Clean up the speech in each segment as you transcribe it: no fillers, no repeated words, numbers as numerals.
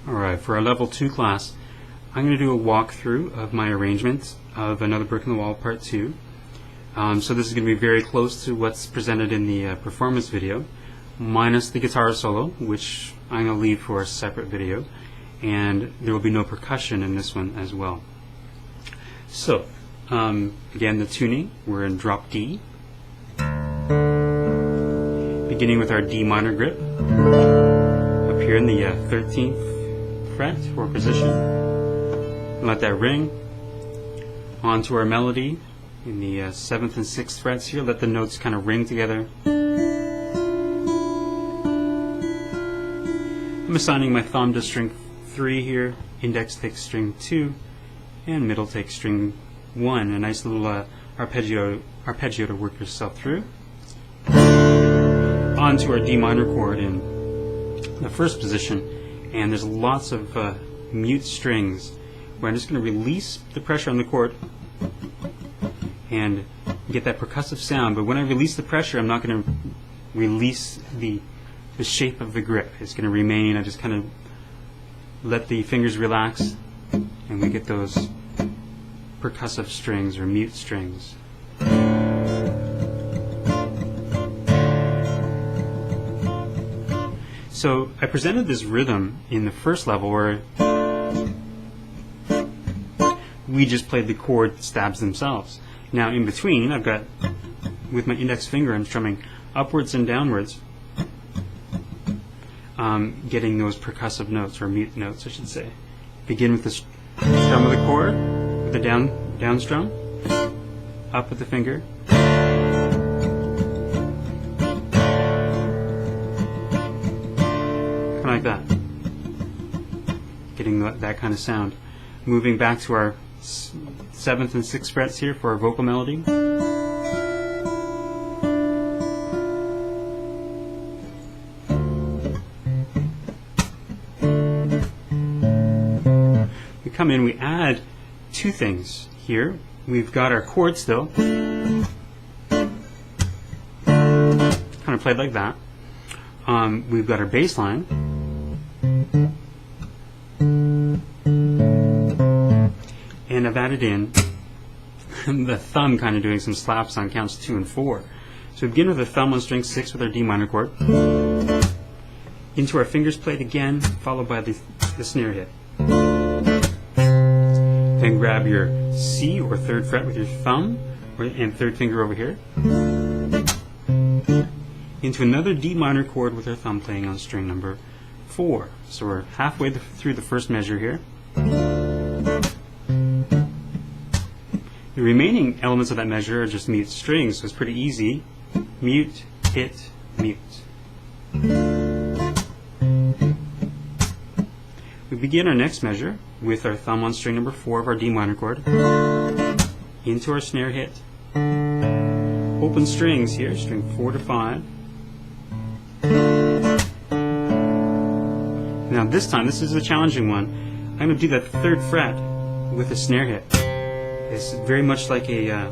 Alright, for our level 2 class, I'm going to do a walkthrough of my arrangement of Another Brick in the Wall Part 2. So this is going to be very close to what's presented in the performance video, minus the guitar solo, which I'm going to leave for a separate video, and there will be no percussion in this one as well. So, again, the tuning, we're in drop D, beginning with our D minor grip, up here in the 13th fret or position, and let that ring. Onto our melody in the 7th and 6th frets here, let the notes kind of ring together. I'm assigning my thumb to string 3 here, index takes string 2, and middle takes string 1. A nice little arpeggio to work yourself through. Onto our D minor chord in the first position, and there's lots of mute strings where I'm just going to release the pressure on the chord and get that percussive sound, but when I release the pressure, I'm not going to release the shape of the grip. It's going to remain. I just kind of let the fingers relax, and we get those percussive strings or mute strings. So I presented this rhythm in the first level where we just played the chord stabs themselves. Now in between, I've got, with my index finger, I'm strumming upwards and downwards, getting those percussive notes, or mute notes I should say. Begin with the strum of the chord, with the down strum, up with the finger, like that, getting that kind of sound. Moving back to our 7th and 6th frets here for our vocal melody. We come in, we add two things here. We've got our chord still, kind of played like that. We've got our bass line. And I've added in the thumb kind of doing some slaps on counts 2 and 4. So we begin with the thumb on string 6 with our D minor chord, into our fingers played again, followed by the snare hit. Then grab your C or 3rd fret with your thumb and 3rd finger over here, into another D minor chord with our thumb playing on string number 4. So we're halfway through the first measure here. The remaining elements of that measure are just mute strings, so it's pretty easy. Mute, hit, mute. We begin our next measure with our thumb on string number 4 of our D minor chord, into our snare hit. Open strings here, string 4 to 5. Now this time, this is a challenging one. I'm going to do that 3rd fret with a snare hit. It's very much like a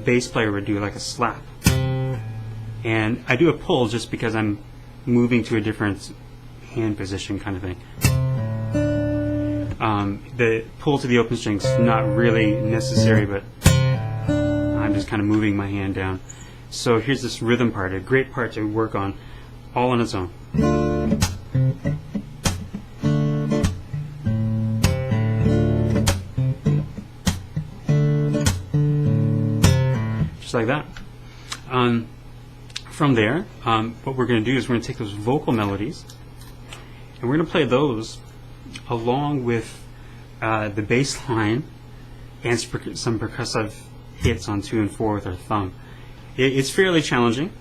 bass player would do, like a slap. And I do a pull just because I'm moving to a different hand position kind of thing. The pull to the open string's not really necessary, but I'm just kind of moving my hand down. So here's this rhythm part, a great part to work on all on its own. Just like that. From there, what we're going to do is we're going to take those vocal melodies and we're going to play those along with the bass line and some percussive hits on 2 and 4 with our thumb. It's fairly challenging.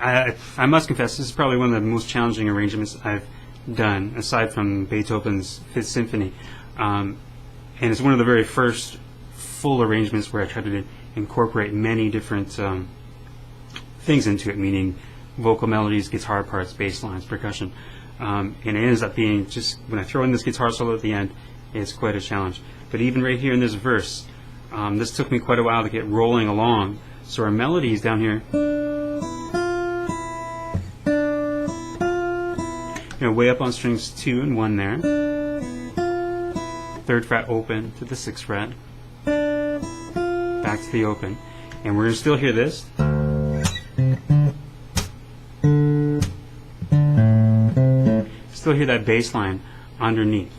I must confess, this is probably one of the most challenging arrangements I've done, aside from Beethoven's Fifth Symphony. And it's one of the very first full arrangements where I tried to incorporate many different things into it, meaning vocal melodies, guitar parts, bass lines, percussion. And it ends up being, just when I throw in this guitar solo at the end, it's quite a challenge. But even right here in this verse, this took me quite a while to get rolling along. So our melodies down here, way up on strings 2 and 1 there. 3rd fret open to the 6th fret. Back to the open. And we're going to still hear this. Still hear that bass line underneath.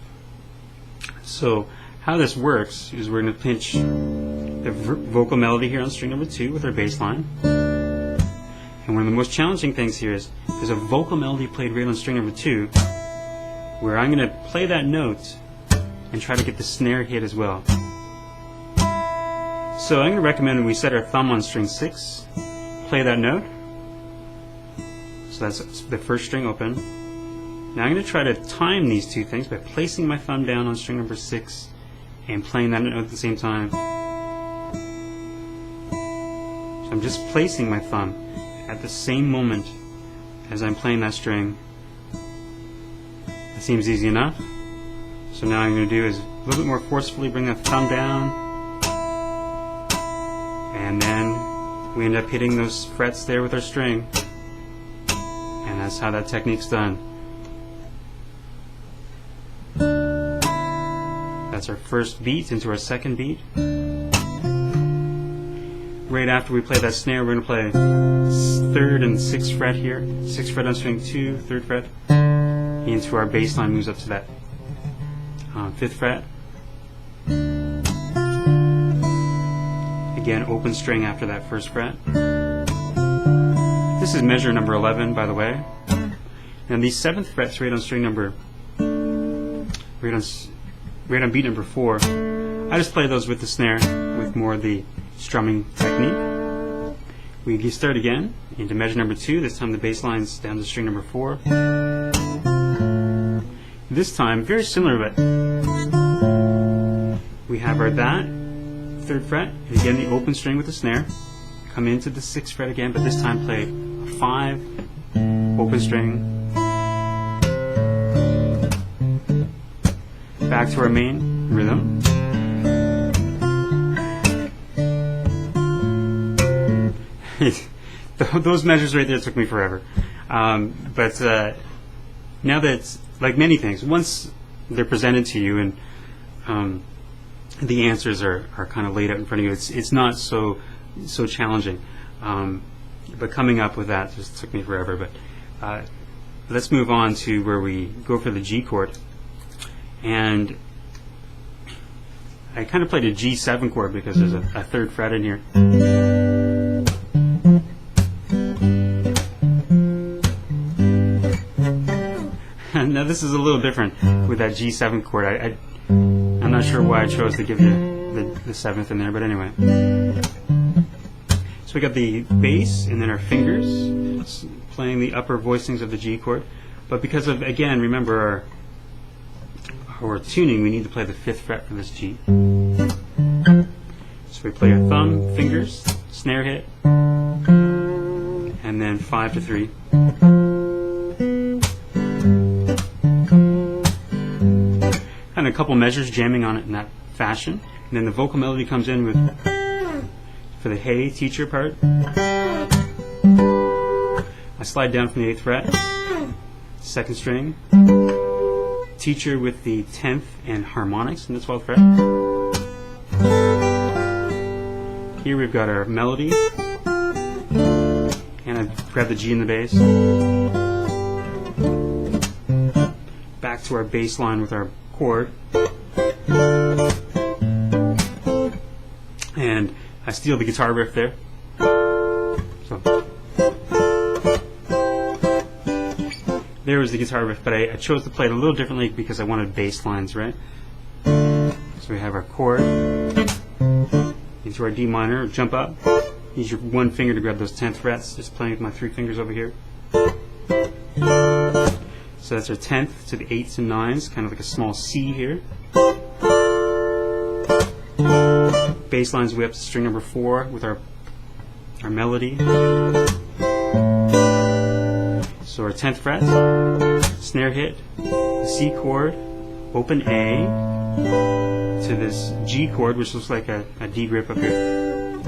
So how this works is we're going to pinch the vocal melody here on string number 2 with our bass line. And one of the most challenging things here is there's a vocal melody played right on string number 2 where I'm going to play that note and try to get the snare hit as well. So I'm going to recommend we set our thumb on string 6, play that note. So that's the first string open. Now I'm going to try to time these two things by placing my thumb down on string number 6 and playing that note at the same time. So I'm just placing my thumb at the same moment as I'm playing that string. That seems easy enough. So now what I'm going to do is a little bit more forcefully bring that thumb down, and then we end up hitting those frets there with our string, and that's how that technique's done. That's our first beat into our second beat. Right after we play that snare, we're going to play 3rd and 6th fret here. 6th fret on string 2, 3rd fret, into our bass line, moves up to that 5th fret. Again, open string after that 1st fret. This is measure number 11, by the way. And these 7th frets right on string number, right on beat number 4, I just play those with the snare, with more of the strumming technique. We start again into measure number 2. This time the bass line's down to string number 4. This time, very similar, but we have our that 3rd fret, and again the open string with the snare. Come into the 6th fret again, but this time play a 5, open string. Back to our main rhythm. Those measures right there took me forever. But now that it's like many things, once they're presented to you and the answers are kind of laid out in front of you, it's not so challenging. But coming up with that just took me forever. But let's move on to where we go for the G chord. And I kind of played a G7 chord because there's a 3rd fret in here. Now this is a little different with that G7 chord. I'm not sure why I chose to give you the 7th in there, but anyway. So we got the bass and then our fingers playing the upper voicings of the G chord. But because of, again, remember our tuning, we need to play the 5th fret for this G. So we play our thumb, fingers, snare hit, and then 5 to 3. Kind of a couple measures jamming on it in that fashion. And then the vocal melody comes in with, for the hey teacher part, I slide down from the 8th fret, 2nd string, teacher with the 10th and harmonics in the 12th fret. Here we've got our melody, and I grab the G in the bass. Back to our bass line with our chord, and I steal the guitar riff there. So there was the guitar riff, but I chose to play it a little differently because I wanted bass lines, right? So we have our chord into our D minor, jump up, use your one finger to grab those 10th frets, just playing with my 3 fingers over here. So that's our 10th to the 8s and 9s, kind of like a small C here. Bass lines way up to string number 4 with our melody. So our 10th fret, snare hit, the C chord, open A to this G chord, which looks like a D grip up here,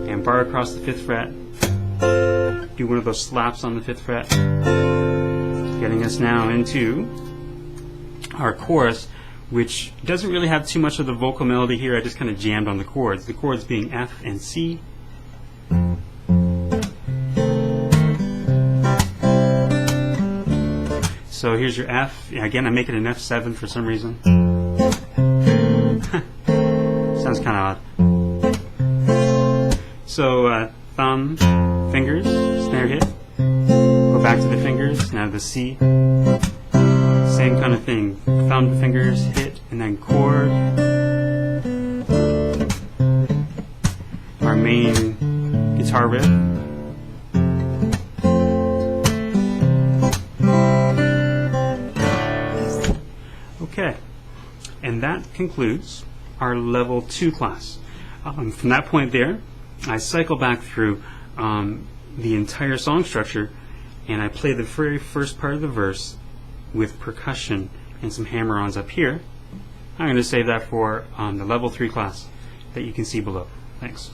and bar across the 5th fret. Do one of those slaps on the 5th fret. getting us now into our chorus, which doesn't really have too much of the vocal melody here. I just kind of jammed on the chords. The chords being F and C. So here's your F. Again, I'm making an F7 for some reason. Sounds kind of odd. So thumb, fingers, snare hit. Go back to the fingers. Now the C. Same kind of thing. Thumb, fingers, hit, and then chord. Our main guitar riff. Okay, and that concludes our level 2 class. From that point there, I cycle back through the entire song structure, and I play the very first part of the verse with percussion and some hammer-ons up here. I'm going to save that for the level 3 class that you can see below. Thanks.